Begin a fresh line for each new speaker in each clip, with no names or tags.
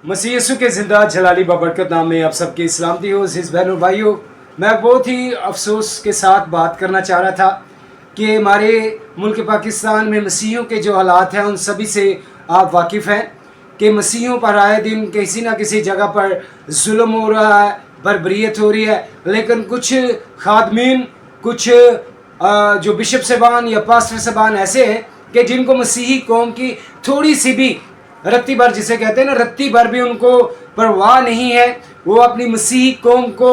मसीह यीशु के ज़िंदा जलाली बाबरकत नाम में आप सबकी सलामती हो। अज़ीज़ बहनों भाइयों, मैं बहुत ही अफसोस के साथ बात करना चाह रहा था कि हमारे मुल्क पाकिस्तान में मसीहियों के जो हालात हैं उन सभी से आप वाकिफ़ हैं कि मसीहियों पर आए दिन किसी न किसी जगह पर जुल्म हो रहा है, बर्बरियत हो रही है। लेकिन कुछ खादमीन, कुछ जो बिशप साहबान या पास्टर साहबान ऐसे हैं कि जिनको मसीही कौम की थोड़ी सी भी रत्ती भर, जिसे कहते हैं ना, रत्ती भर भी उनको परवाह नहीं है। वो अपनी मसीही कौम को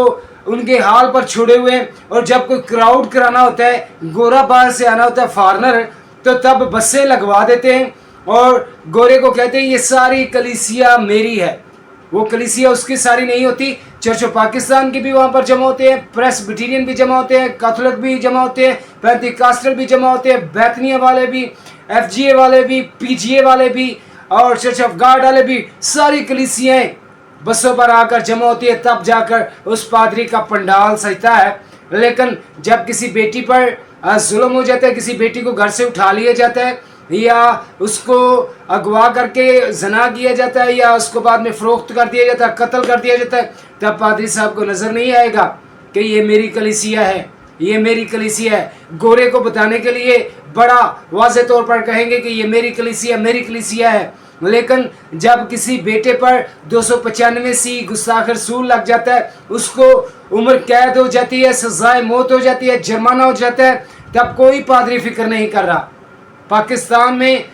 उनके हाल पर छोड़े हुए हैं। और जब कोई क्राउड कराना होता है, गोरा बाहर से आना होता है फॉरनर, तो तब बसें लगवा देते हैं और गोरे को कहते हैं ये सारी कलीसिया मेरी है। वो कलीसिया उसकी सारी नहीं होती। चर्च ऑफ पाकिस्तान के भी वहाँ पर जमा होते हैं, प्रेस्बिटेरियन भी जमा होते हैं, कैथोलिक भी जमा होते हैं, पेंटिकॉस्टल भी जमा होते हैं, बैथनिया वाले भी, एफजीए वाले भी, पीजीए वाले भी और चर्च ऑफ गॉड वाले भी। सारी कलीसियाएं बसों पर आकर जमा होती है, तब जाकर उस पादरी का पंडाल सजता है। लेकिन जब किसी बेटी पर जुल्म हो जाता है, किसी बेटी को घर से उठा लिया जाता है या उसको अगवा करके जना किया जाता है या उसको बाद में फरोख्त कर दिया जाता है, कत्ल कर दिया जाता है, तब पादरी साहब को नज़र नहीं आएगा कि ये मेरी कलीसिया है, ये मेरी कलीसिया है। गोरे को बताने के लिए बड़ा वाज़े तौर पर कहेंगे कि ये मेरी कलीसिया है। लेकिन जब किसी बेटे पर 295 गुस्ताख रसूल लग जाता है, उसको उम्र कैद हो जाती है, सजाए मौत हो जाती है, जुर्माना हो जाता है, तब कोई पादरी फिक्र नहीं कर रहा। पाकिस्तान में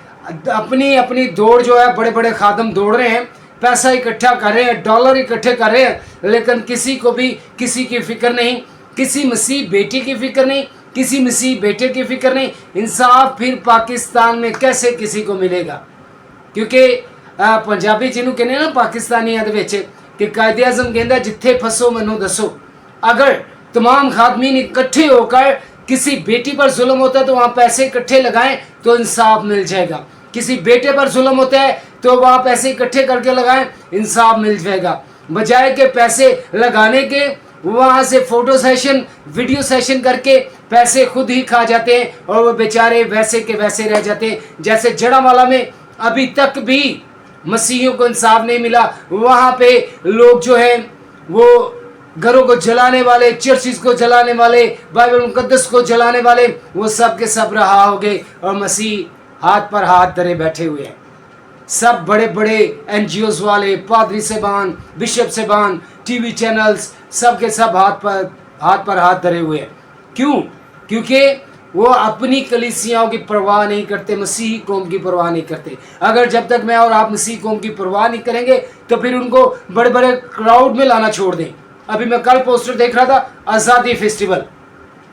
अपनी अपनी दौड़ जो है, बड़े बड़े खादम दौड़ रहे हैं, पैसा इकट्ठा कर रहे हैं, डॉलर इकट्ठे कर रहे हैं, लेकिन किसी को भी किसी की फिक्र नहीं, किसी मसीह बेटी की फिक्र नहीं, किसी मसीह बेटे की फिक्र नहीं। इंसाफ फिर पाकिस्तान में कैसे किसी को मिलेगा? क्योंकि पंजाबी जिन्हों कहने ना पाकिस्तानियों कि कायदे आज़म कहता जिथे फसो मैनू दसो। अगर तमाम खादमीन इकट्ठे होकर किसी बेटी पर जुल्म होता है तो वहाँ पैसे इकट्ठे लगाएं तो इंसाफ मिल जाएगा। किसी बेटे पर जुल्म होता है तो वहाँ पैसे इकट्ठे करके लगाएं, इंसाफ मिल जाएगा। बजाय के पैसे लगाने के वहाँ से फोटो सेशन, वीडियो सेशन करके पैसे खुद ही खा जाते हैं और वो बेचारे वैसे के वैसे रह जाते हैं। जैसे जड़ावाला में अभी तक भी मसीहियों को इंसाफ नहीं मिला। वहाँ पे लोग जो हैं वो घरों को जलाने वाले, चर्चिस को जलाने वाले, बाइबल मुकद्दस को जलाने वाले, वो सब के सब रहा हो गए और मसीह हाथ पर हाथ धरे बैठे हुए हैं। सब बड़े बड़े NGOs वाले, पादरी साहबान, बिशप साहबान, टीवी चैनल्स, सब के सब हाथ पर हाथ धरे हुए हैं। क्यों? क्योंकि वो अपनी कलीसियाओं की परवाह नहीं करते, मसीही कौम की परवाह नहीं करते। अगर जब तक मैं और आप मसीही कौम की परवाह नहीं करेंगे तो फिर उनको बड़े बड़े क्राउड में लाना छोड़ दें। अभी मैं कल पोस्टर देख रहा था, आज़ादी फेस्टिवल।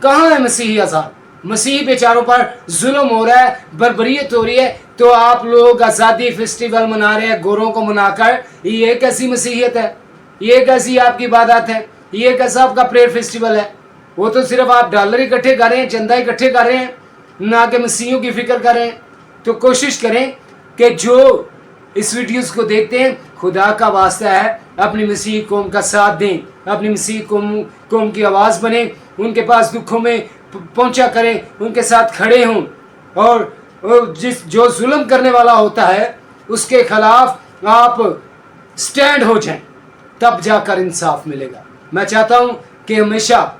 कहाँ है मसीही आज़ाद? मसीही बेचारों पर जुल्म हो रहा है, बर्बरियत हो रही है, तो आप लोग आज़ादी फेस्टिवल मना रहे हैं गोरों को मनाकर। ये कैसी मसीहियत है? ये कैसी आपकी इबादत है? ये कैसा आपका प्रेयर फेस्टिवल है? वो तो सिर्फ आप डॉलर इकट्ठे कर रहे हैं, चंदा इकट्ठे कर रहे हैं, ना कि मसीहियों की फिक्र कर रहे हैं। तो कोशिश करें कि जो इस वीडियोस को देखते हैं, खुदा का वास्ता है, अपनी मसीही कौम का साथ दें, अपनी मसीही कौम की आवाज़ बने, उनके पास दुखों में पहुंचा करें, उनके साथ खड़े हों और जो जुल्म करने वाला होता है उसके खिलाफ आप स्टैंड हो जाएं, तब जाकर इंसाफ मिलेगा। मैं चाहता हूं कि हमेशा,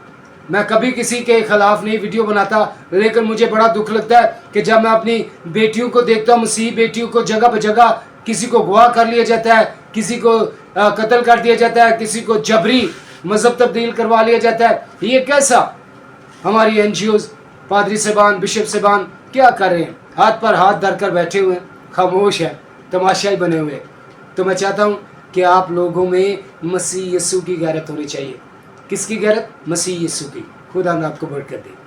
मैं कभी किसी के खिलाफ नहीं वीडियो बनाता, लेकिन मुझे बड़ा दुख लगता है कि जब मैं अपनी बेटियों को देखता हूँ, मसीही बेटियों को जगह ब जगह किसी को गवाह कर लिया जाता है, किसी को कत्ल कर दिया जाता है, किसी को जबरी मजहब तब्दील करवा लिया जाता है। ये कैसा? हमारी NGOs, पादरी साहबान, बिशप साहबान क्या कर रहे हैं? हाथ पर हाथ धर कर बैठे हुए हैं, खामोश है, तमाशाई बने हुए। तो मैं चाहता हूँ कि आप लोगों में मसीह यीशु की गैरत होनी चाहिए। किसकी गैरत? मसीह यीशु की। खुदा ने आपको बरकत दे।